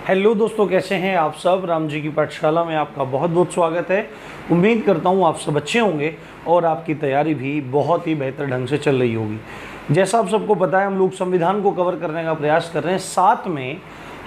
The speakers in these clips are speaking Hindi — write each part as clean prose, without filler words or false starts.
हेलो दोस्तों, कैसे हैं आप सब। राम जी की पाठशाला में आपका बहुत बहुत स्वागत है। उम्मीद करता हूँ आप सब अच्छे होंगे और आपकी तैयारी भी बहुत ही बेहतर ढंग से चल रही होगी। जैसा आप सबको पता है, हम लोग संविधान को कवर करने का प्रयास कर रहे हैं। साथ में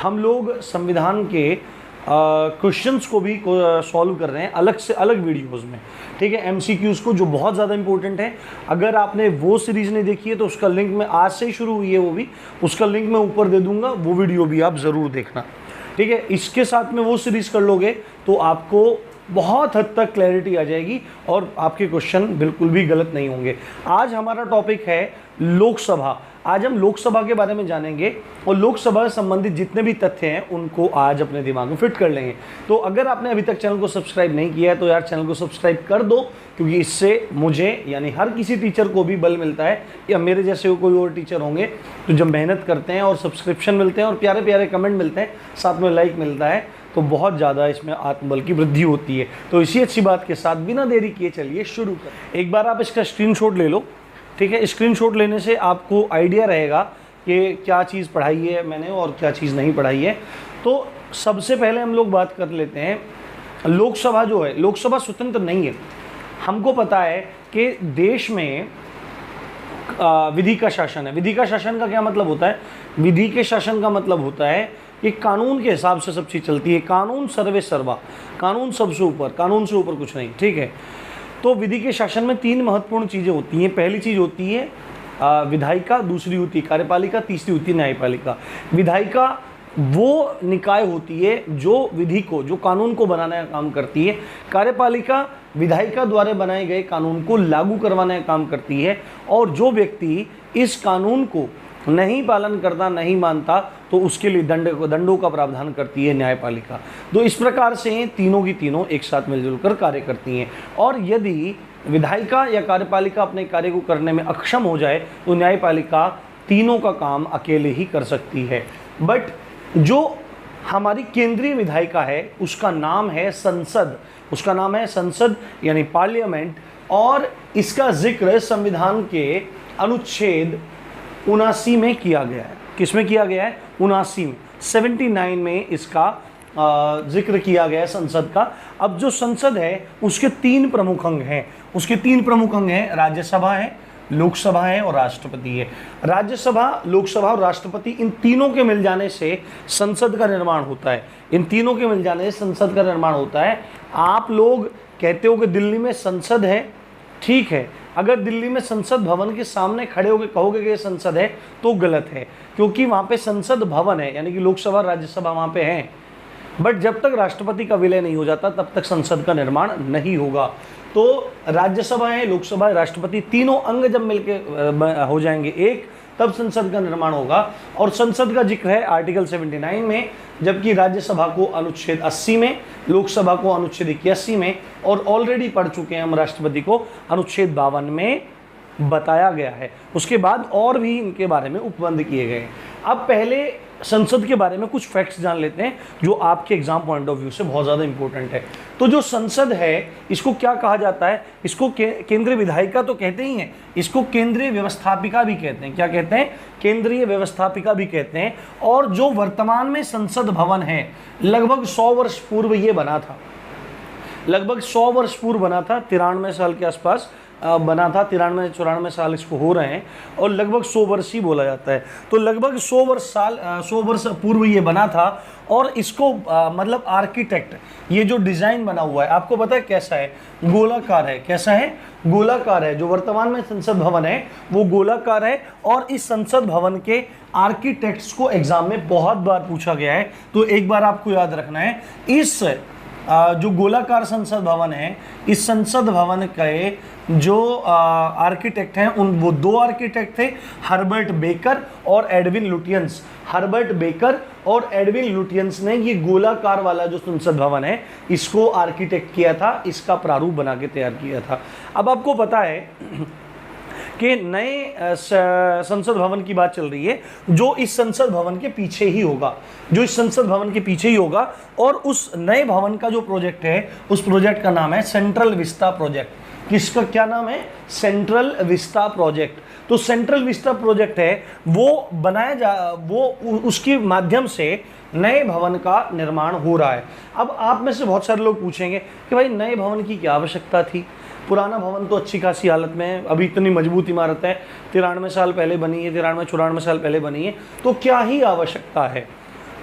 हम लोग संविधान के क्वेश्चंस को भी सॉल्व कर रहे हैं अलग से अलग वीडियोस में। ठीक है, एमसीक्यूज़ को, जो बहुत ज़्यादा इंपॉर्टेंट है। अगर आपने वो सीरीज़ नहीं देखी है तो उसका लिंक मैं आज से ही शुरू हुई है, वो भी उसका लिंक मैं ऊपर दे दूंगा, वो वीडियो भी आप ज़रूर देखना। ठीक है, इसके साथ में वो सीरीज़ कर लोगे तो आपको बहुत हद तक क्लैरिटी आ जाएगी और आपके क्वेश्चन बिल्कुल भी गलत नहीं होंगे। आज हमारा टॉपिक है लोकसभा। आज हम लोकसभा के बारे में जानेंगे और लोकसभा से संबंधित जितने भी तथ्य हैं उनको आज अपने दिमाग में फिट कर लेंगे। तो अगर आपने अभी तक चैनल को सब्सक्राइब नहीं किया है तो यार चैनल को सब्सक्राइब कर दो, क्योंकि इससे मुझे यानी हर किसी टीचर को भी बल मिलता है, या मेरे जैसे कोई और टीचर होंगे तो जब मेहनत करते हैं और सब्सक्रिप्शन मिलते हैं और प्यारे प्यारे कमेंट मिलते हैं, साथ में लाइक मिलता है, तो बहुत ज़्यादा इसमें आत्मबल की वृद्धि होती है। तो इसी अच्छी बात के साथ बिना देरी किए चलिए शुरू करें। एक बार आप इसका स्क्रीनशॉट ले लो। ठीक है, स्क्रीनशॉट लेने से आपको आइडिया रहेगा कि क्या चीज़ पढ़ाई है मैंने और क्या चीज़ नहीं पढ़ाई है। तो सबसे पहले हम लोग बात कर लेते हैं, लोकसभा जो है, लोकसभा स्वतंत्र नहीं है। हमको पता है कि देश में विधि का शासन है। विधि का शासन का क्या मतलब होता है? विधि के शासन का मतलब होता है कि कानून के हिसाब से सब चीज़ चलती है। कानून सर्वे सर्वा, कानून सबसे ऊपर, कानून से ऊपर कुछ नहीं। ठीक है, तो विधि के शासन में तीन महत्वपूर्ण चीज़ें होती हैं। पहली चीज़ होती है विधायिका, दूसरी होती है कार्यपालिका, तीसरी होती है न्यायपालिका। विधायिका वो निकाय होती है जो विधि को, जो कानून को बनाने का काम करती है। कार्यपालिका विधायिका द्वारा बनाए गए कानून को लागू करवाने का काम करती है, और जो व्यक्ति इस कानून को नहीं पालन करता, नहीं मानता, तो उसके लिए दंडों का प्रावधान करती है न्यायपालिका। तो इस प्रकार से तीनों की तीनों एक साथ मिलजुल कर कार्य करती हैं। और यदि विधायिका या कार्यपालिका अपने कार्य को करने में अक्षम हो जाए तो न्यायपालिका तीनों का काम अकेले ही कर सकती है। बट जो हमारी केंद्रीय विधायिका है उसका नाम है संसद। उसका नाम है संसद यानी पार्लियामेंट, और इसका जिक्र संविधान के अनुच्छेद 79 में किया गया है। किसमें किया गया है? 79 में, 79 में इसका जिक्र किया गया है संसद का। अब जो संसद है उसके तीन प्रमुख अंग हैं। उसके तीन प्रमुख अंग हैं, राज्यसभा है, लोकसभा है और राष्ट्रपति है। राज्यसभा, लोकसभा और राष्ट्रपति, इन तीनों के मिल जाने से संसद का निर्माण होता है। इन तीनों के मिल जाने से संसद का निर्माण होता है। आप लोग कहते हो कि दिल्ली में संसद है, ठीक है। अगर दिल्ली में संसद भवन के सामने खड़े होकर कहोगे कि ये संसद है तो गलत है, क्योंकि वहाँ पे संसद भवन है, यानी कि लोकसभा राज्यसभा वहाँ पे हैं। बट जब तक राष्ट्रपति का विलय नहीं हो जाता तब तक संसद का निर्माण नहीं होगा। तो राज्यसभा है, लोकसभा है, राष्ट्रपति, तीनों अंग जब मिलके हो जाएंगे एक, तब संसद का निर्माण होगा। और संसद का जिक्र है आर्टिकल 79 में, जबकि राज्यसभा को अनुच्छेद 80 में, लोकसभा को अनुच्छेद 81 में, और ऑलरेडी पढ़ चुके हैं हम राष्ट्रपति को अनुच्छेद 52 में बताया गया है। उसके बाद और भी इनके बारे में उपबंध किए गए। अब पहले संसद के बारे में कुछ फैक्ट्स जान लेते हैं जो आपके एग्जाम पॉइंट ऑफ व्यू से बहुत ज़्यादा इंपॉर्टेंट है। तो जो संसद है इसको क्या कहा जाता है? इसको केंद्रीय विधायिका तो कहते ही हैं, इसको केंद्रीय व्यवस्थापिका भी कहते हैं। क्या कहते हैं? केंद्रीय व्यवस्थापिका भी कहते हैं। और जो वर्तमान में संसद भवन है, लगभग 100 वर्ष पूर्व ये बना था। लगभग 100 वर्ष पूर्व बना था, 93 साल के आसपास बना था। 93-94 साल इसको हो रहे हैं और लगभग 100 वर्ष ही बोला जाता है। तो लगभग 100 वर्ष पूर्व ये बना था। और इसको मतलब आर्किटेक्ट, ये जो डिज़ाइन बना हुआ है, आपको पता है कैसा है? गोलाकार है। कैसा है? गोलाकार है। जो वर्तमान में संसद भवन है वो गोलाकार है। और इस संसद भवन के आर्किटेक्ट्स को एग्जाम में बहुत बार पूछा गया है। तो एक बार आपको याद रखना है, इस जो गोलाकार संसद भवन है, इस संसद भवन के जो आर्किटेक्ट हैं वो दो आर्किटेक्ट थे, हर्बर्ट बेकर और एडविन लुटियंस। हर्बर्ट बेकर और एडविन लुटियंस ने ये गोलाकार वाला जो संसद भवन है इसको आर्किटेक्ट किया था, इसका प्रारूप बना के तैयार किया था। अब आपको पता है कि नए संसद भवन की बात चल रही है जो इस संसद भवन के पीछे ही होगा, जो इस संसद भवन के पीछे ही होगा। और उस नए भवन का जो प्रोजेक्ट है उस प्रोजेक्ट का नाम है सेंट्रल विस्टा प्रोजेक्ट। किसका क्या नाम है? Central Vista project. तो सेंट्रल विस्टा प्रोजेक्ट है वो उसके माध्यम से नए भवन का निर्माण हो रहा है। अब आप में से बहुत सारे लोग पूछेंगे कि भाई नए भवन की क्या आवश्यकता थी, पुराना भवन तो अच्छी खासी हालत में है, अभी इतनी मजबूत इमारत है, 93 साल पहले बनी है, 93-94 साल पहले बनी है, तो क्या ही आवश्यकता है।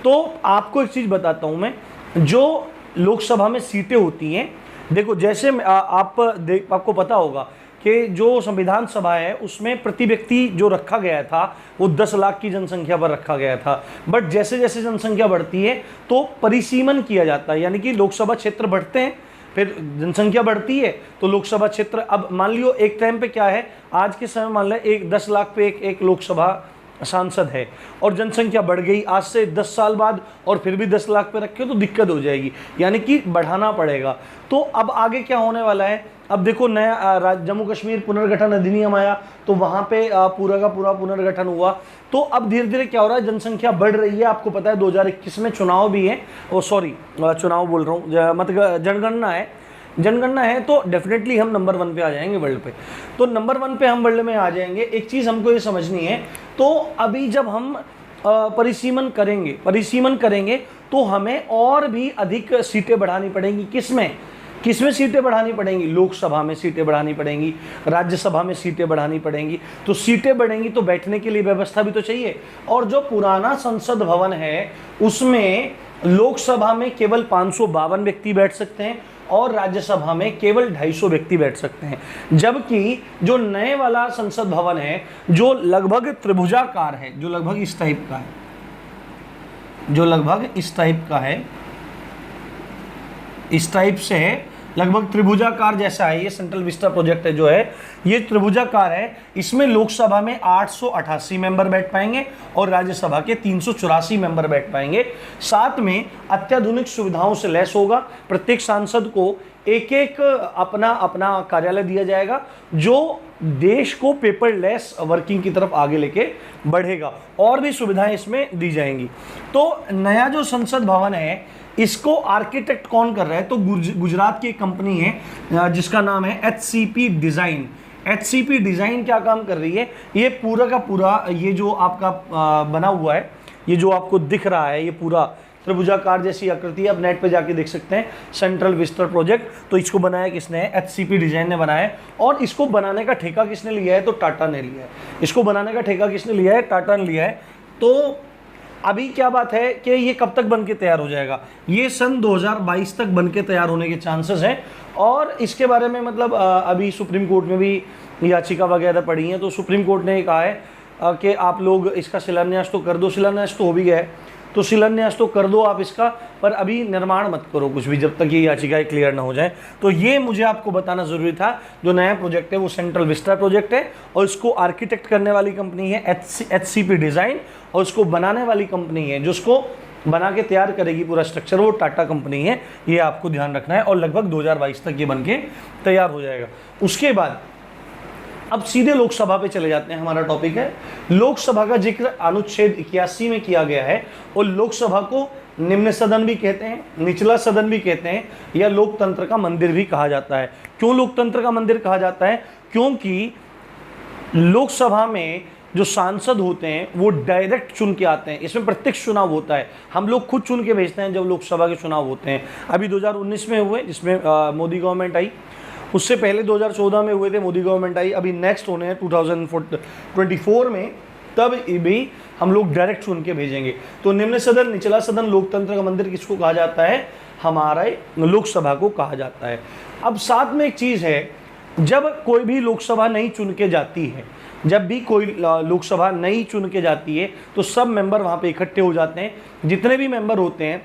तो आपको एक चीज़ बताता हूँ मैं, जो लोकसभा में सीटें होती हैं, देखो जैसे आपको पता होगा कि जो संविधान सभा है उसमें प्रति व्यक्ति जो रखा गया था वो 10 लाख की जनसंख्या पर रखा गया था। बट जैसे जैसे जनसंख्या बढ़ती है तो परिसीमन किया जाता है, यानी कि लोकसभा क्षेत्र बढ़ते हैं, फिर जनसंख्या बढ़ती है तो लोकसभा क्षेत्र, अब मान लियो एक टाइम पे क्या है, आज के समय मान लें 10 लाख पे एक लोकसभा सांसद है और जनसंख्या बढ़ गई आज से 10 साल बाद और फिर भी 10 लाख पे रखे तो दिक्कत हो जाएगी, यानी कि बढ़ाना पड़ेगा। तो अब आगे क्या होने वाला है, अब देखो नया जम्मू कश्मीर पुनर्गठन अधिनियम आया तो वहाँ पे पूरा का पूरा पुनर्गठन हुआ। तो अब धीरे धीरे क्या हो रहा है, जनसंख्या बढ़ रही है। आपको पता है 2021 में चुनाव भी है, चुनाव बोल रहा हूँ, मतलब जनगणना है, तो डेफिनेटली हम नंबर 1 पे आ जाएंगे वर्ल्ड पे। तो नंबर 1 पे हम वर्ल्ड में आ जाएंगे। एक चीज़ हमको ये समझनी है, तो अभी जब हम परिसीमन करेंगे तो हमें और भी अधिक सीटें बढ़ानी पड़ेंगी। किसमें सीटें बढ़ानी पड़ेंगी? लोकसभा में सीटें बढ़ानी पड़ेंगी, राज्यसभा में सीटें बढ़ानी पड़ेंगी। तो सीटें बढ़ेंगी तो बैठने के लिए व्यवस्था भी तो चाहिए। और जो पुराना संसद भवन है उसमें लोकसभा में केवल 552 व्यक्ति बैठ सकते हैं और राज्यसभा में केवल 250 व्यक्ति बैठ सकते हैं। जबकि जो नए वाला संसद भवन है जो लगभग त्रिभुजाकार है, जो लगभग इस टाइप से है, लगभग त्रिभुजाकार जैसा है। ये सेंट्रल विस्टा प्रोजेक्ट है जो है ये त्रिभुजाकार है। इसमें लोकसभा में 888 मेंबर बैठ पाएंगे और राज्यसभा के 384 मेंबर बैठ पाएंगे। साथ में अत्याधुनिक सुविधाओं से लैस होगा। प्रत्येक सांसद को एक अपना कार्यालय दिया जाएगा जो देश को पेपरलेस वर्किंग की तरफ आगे लेके बढ़ेगा। और भी सुविधाएं इसमें दी जाएंगी। तो नया जो संसद भवन है इसको आर्किटेक्ट कौन कर रहा है? तो गुजरात की एक कंपनी है जिसका नाम है HCP डिज़ाइन। HCP डिज़ाइन क्या काम कर रही है? ये पूरा का पूरा ये जो आपका बना हुआ है, ये जो आपको दिख रहा है, ये पूरा त्रिभुजाकार जैसी आकृति है। आप नेट पे जाके देख सकते हैं सेंट्रल विस्टा प्रोजेक्ट। तो इसको बनाया किसने है? HCP डिज़ाइन ने बनाया है। और इसको बनाने का ठेका किसने लिया है? तो टाटा ने लिया है। इसको बनाने का ठेका किसने लिया है? टाटा ने लिया है। तो अभी क्या बात है कि ये कब तक बन के तैयार हो जाएगा? ये सन 2022 तक बन के तैयार होने के चांसेस हैं। और इसके बारे में मतलब अभी सुप्रीम कोर्ट में भी याचिका वगैरह पड़ी हैं। तो सुप्रीम कोर्ट ने कहा है कि आप लोग इसका शिलान्यास तो कर दो। शिलान्यास तो हो भी गया है, तो शिलान्यास तो कर दो आप इसका, पर अभी निर्माण मत करो कुछ भी जब तक ये याचिकाएं क्लियर ना हो जाए। तो ये मुझे आपको बताना ज़रूरी था। जो नया प्रोजेक्ट है वो सेंट्रल विस्टा प्रोजेक्ट है और इसको आर्किटेक्ट करने वाली कंपनी है HCP डिज़ाइन और उसको बनाने वाली कंपनी है जो उसको बना के तैयार करेगी पूरा स्ट्रक्चर, वो टाटा कंपनी है। ये आपको ध्यान रखना है। और लगभग 2022 तक ये बन के तैयार हो जाएगा। उसके बाद अब सीधे लोकसभा पे चले जाते हैं। हमारा टॉपिक है लोकसभा का जिक्र अनुच्छेद 81 में किया गया है। और लोकसभा को निम्न सदन भी कहते हैं, निचला सदन भी कहते हैं, या लोकतंत्र का मंदिर भी कहा जाता है। क्यों लोकतंत्र का मंदिर कहा जाता है? क्योंकि लोकसभा में जो सांसद होते हैं वो डायरेक्ट चुन के आते हैं। इसमें प्रत्यक्ष चुनाव होता है, हम लोग खुद चुन के भेजते हैं जब लोकसभा के चुनाव होते हैं। अभी 2019 में हुए जिसमें मोदी गवर्नमेंट आई, उससे पहले 2014 में हुए थे, मोदी गवर्नमेंट आई। अभी नेक्स्ट होने हैं 2024 में, तब भी हम लोग डायरेक्ट चुन के भेजेंगे। तो निम्न सदन, निचला सदन, लोकतंत्र का मंदिर किसको कहा जाता है? हमारे लोकसभा को कहा जाता है। अब साथ में एक चीज़ है, जब कोई भी लोकसभा नहीं चुन के जाती है, जब भी कोई लोकसभा नहीं चुन के जाती है तो सब मेंबर वहाँ पे इकट्ठे हो जाते हैं, जितने भी मेंबर होते हैं।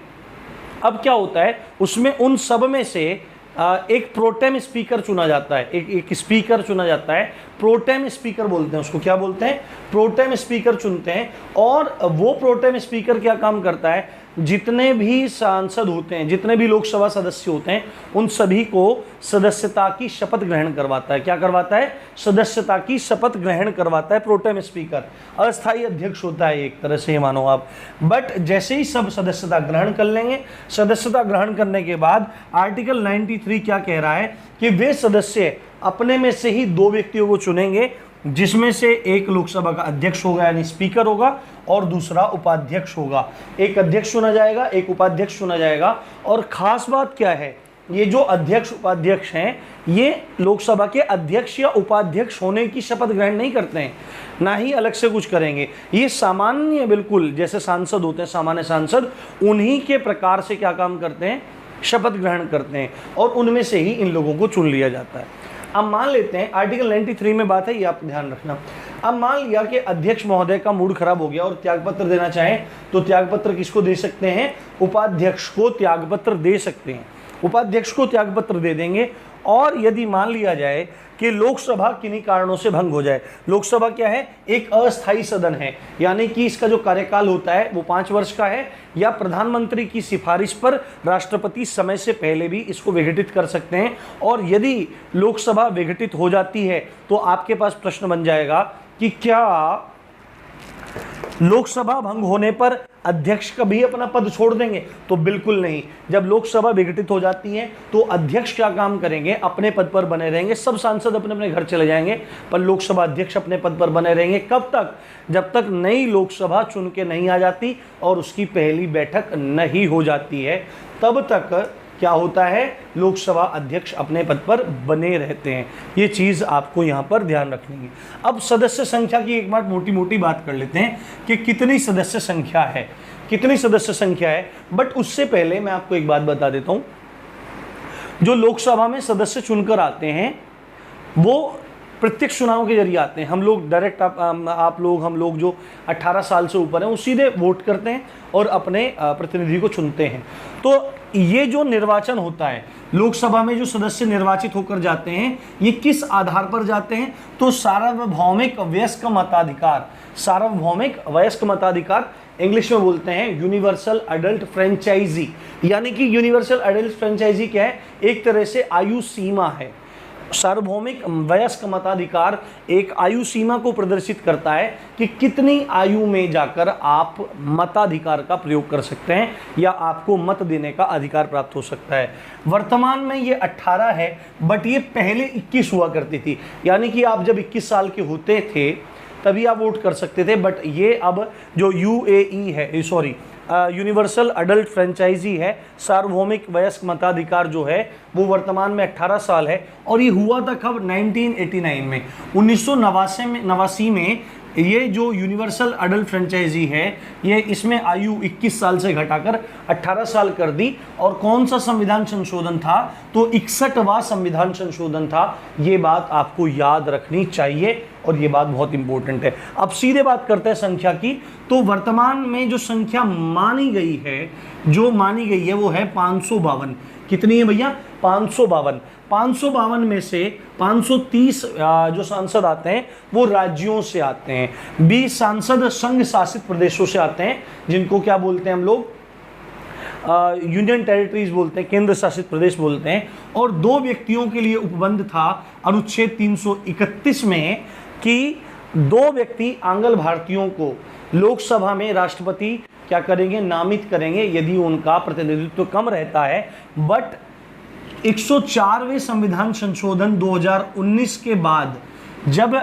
अब क्या होता है उसमें, उन सब में से एक प्रोटेम स्पीकर चुना जाता है, एक स्पीकर चुना जाता है। प्रोटेम स्पीकर बोलते हैं उसको। क्या बोलते हैं? प्रोटेम स्पीकर चुनते हैं। और वो प्रोटेम स्पीकर क्या काम करता है? जितने भी सांसद होते हैं, जितने भी लोकसभा सदस्य होते हैं, उन सभी को सदस्यता की शपथ ग्रहण करवाता है। क्या करवाता है? सदस्यता की शपथ ग्रहण करवाता है प्रोटेम स्पीकर। अस्थायी अध्यक्ष होता है एक तरह से, मानो आप। बट जैसे ही सब सदस्यता ग्रहण कर लेंगे, सदस्यता ग्रहण करने के बाद आर्टिकल 93 क्या कह रहा है कि वे सदस्य अपने में से ही 2 व्यक्तियों को चुनेंगे, जिसमें से एक लोकसभा का अध्यक्ष होगा यानी स्पीकर होगा और दूसरा उपाध्यक्ष होगा। एक अध्यक्ष चुना जाएगा, एक उपाध्यक्ष चुना जाएगा। और खास बात क्या है, ये जो अध्यक्ष उपाध्यक्ष हैं ये लोकसभा के अध्यक्ष या उपाध्यक्ष होने की शपथ ग्रहण नहीं करते हैं, ना ही अलग से कुछ करेंगे। ये सामान्य, बिल्कुल जैसे सांसद होते हैं सामान्य सांसद, उन्हीं के प्रकार से क्या काम करते हैं, शपथ ग्रहण करते हैं और उनमें से ही इन लोगों को चुन लिया जाता है। अब मान लेते हैं आर्टिकल 93 में बात है, ये आप ध्यान रखना। अब मान लिया कि अध्यक्ष महोदय का मूड खराब हो गया और त्यागपत्र देना चाहें तो त्यागपत्र किसको दे सकते हैं, उपाध्यक्ष को त्यागपत्र दे सकते हैं, उपाध्यक्ष को त्यागपत्र दे देंगे। और यदि मान लिया जाए कि लोकसभा किन्हीं कारणों से भंग हो जाए, लोकसभा क्या है, एक अस्थायी सदन है, यानी कि इसका जो कार्यकाल होता है वो 5 वर्ष का है, या प्रधानमंत्री की सिफारिश पर राष्ट्रपति समय से पहले भी इसको विघटित कर सकते हैं। और यदि लोकसभा विघटित हो जाती है तो आपके पास प्रश्न बन जाएगा कि क्या लोकसभा भंग होने पर अध्यक्ष कभी अपना पद छोड़ देंगे, तो बिल्कुल नहीं। जब लोकसभा विघटित हो जाती है तो अध्यक्ष क्या काम करेंगे, अपने पद पर बने रहेंगे। सब सांसद अपने अपने घर चले जाएंगे पर लोकसभा अध्यक्ष अपने पद पर बने रहेंगे। कब तक, जब तक नई लोकसभा चुन के नहीं आ जाती और उसकी पहली बैठक नहीं हो जाती है, तब तक क्या होता है, लोकसभा अध्यक्ष अपने पद पर बने रहते हैं। ये चीज़ आपको यहाँ पर ध्यान रखनी है। अब सदस्य संख्या की एक बार मोटी मोटी बात कर लेते हैं कि कितनी सदस्य संख्या है, कितनी सदस्य संख्या है। बट उससे पहले मैं आपको एक बात बता देता हूँ, जो लोकसभा में सदस्य चुनकर आते हैं वो प्रत्यक्ष चुनाव के जरिए आते हैं। हम लोग डायरेक्ट आप लोग, हम लोग जो 18 साल से ऊपर हैं वो सीधे वोट करते हैं और अपने प्रतिनिधि को चुनते हैं। तो ये जो निर्वाचन होता है, लोकसभा में जो सदस्य निर्वाचित होकर जाते हैं, ये किस आधार पर जाते हैं, तो सार्वभौमिक वयस्क मताधिकार, सार्वभौमिक वयस्क मताधिकार इंग्लिश में बोलते हैं यूनिवर्सल एडल्ट फ्रेंचाइजी। यानी कि यूनिवर्सल एडल्ट फ्रेंचाइजी क्या है, एक तरह से आयु सीमा है। सार्वभौमिक वयस्क मताधिकार एक आयु सीमा को प्रदर्शित करता है कि कितनी आयु में जाकर आप मताधिकार का प्रयोग कर सकते हैं या आपको मत देने का अधिकार प्राप्त हो सकता है। वर्तमान में ये 18 है, बट ये पहले 21 हुआ करती थी। यानी कि आप जब 21 साल के होते थे तभी आप वोट कर सकते थे। बट ये अब जो यूएई है, सॉरी यूनिवर्सल एडल्ट फ्रेंचाइजी है, सार्वभौमिक वयस्क मताधिकार जो है वो वर्तमान में 18 साल है। और ये हुआ था कब, 1989 में, 1989 में ये जो यूनिवर्सल एडल्ट फ्रेंचाइजी है ये इसमें आयु 21 साल से घटाकर 18 साल कर दी। और कौन सा संविधान संशोधन था, तो 61वां संविधान संशोधन था। ये बात आपको याद रखनी चाहिए और ये बात बहुत इंपॉर्टेंट है। अब सीधे बात करते हैं संख्या की। तो वर्तमान में जो संख्या मानी गई है, जो मानी गई है वो है 552। कितनी है भैया, 552। 552 में से 530 जो सांसद आते हैं वो राज्यों से आते हैं, 20 सांसद संघ शासित प्रदेशों से आते हैं, जिनको क्या बोलते हैं हम लोग, यूनियन टेरिटरीज बोलते हैं, केंद्र शासित प्रदेश बोलते हैं। और 2 व्यक्तियों के लिए उपबंध था अनुच्छेद 331 में कि 2 व्यक्ति आंग्ल भारतीयों को लोकसभा में राष्ट्रपति क्या करेंगे, नामित करेंगे यदि उनका प्रतिनिधित्व कम रहता है। बट 104वें संविधान संशोधन 2019 के बाद जब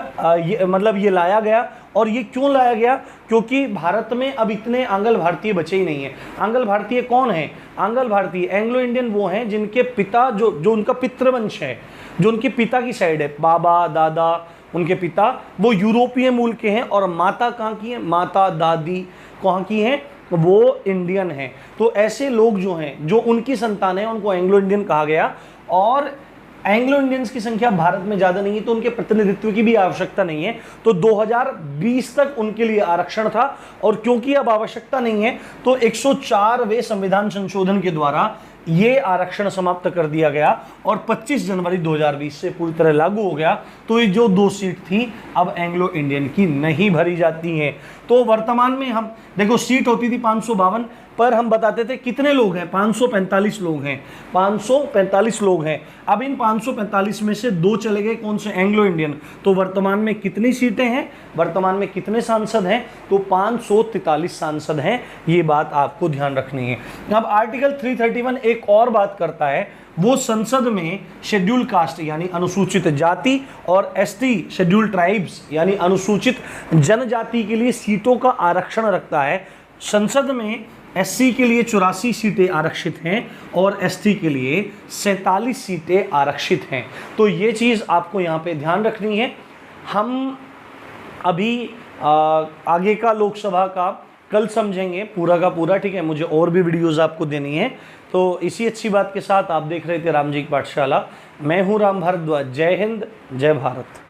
ये लाया गया, और ये क्यों लाया गया, क्योंकि भारत में अब इतने आंग्ल भारतीय बचे ही नहीं है। आंग्ल भारतीय कौन है, आंग्ल भारतीय एंग्लो इंडियन वो हैं जिनके पिता जो उनका पितृवंश है, जो उनके पिता की साइड है, बाबा दादा, उनके पिता वो यूरोपीय मूल के हैं और माता कहाँ की है, माता दादी कहाँ की हैं, वो इंडियन हैं। तो ऐसे लोग जो हैं, जो उनकी संतान है, उनको एंग्लो इंडियन कहा गया। और एंग्लो इंडियंस की संख्या भारत में ज़्यादा नहीं है तो उनके प्रतिनिधित्व की भी आवश्यकता नहीं है। तो 2020 तक उनके लिए आरक्षण था, और क्योंकि अब आवश्यकता नहीं है तो 104वें संविधान संशोधन के द्वारा ये आरक्षण समाप्त कर दिया गया और 25 जनवरी 2020 से पूरी तरह लागू हो गया। तो ये जो 2 सीट थी अब एंग्लो इंडियन की नहीं भरी जाती हैं। तो वर्तमान में हम देखो, सीट होती थी 552, पर हम बताते थे कितने लोग हैं, 545 लोग हैं, 545 लोग हैं। अब इन 545 में से 2 चले गए, कौन से, एंग्लो इंडियन। तो वर्तमान में कितनी सीटें हैं, वर्तमान में कितने सांसद हैं, तो 543 सांसद हैं। ये बात आपको ध्यान रखनी है। अब आर्टिकल 331 एक और बात करता है, वो संसद में शेड्यूल कास्ट यानी अनुसूचित जाति और एसटी शेड्यूल ट्राइब्स यानी अनुसूचित जनजाति के लिए सीटों का आरक्षण रखता है। संसद में एससी के लिए 84 सीटें आरक्षित हैं और एसटी के लिए 47 सीटें आरक्षित हैं। तो ये चीज़ आपको यहाँ पे ध्यान रखनी है। हम अभी आगे का लोकसभा का कल समझेंगे पूरा का पूरा, ठीक है। मुझे और भी वीडियोस आपको देनी है। तो इसी अच्छी बात के साथ आप देख रहे थे राम जी की पाठशाला। मैं हूँ राम भारद्वाज। जय हिंद, जय भारत।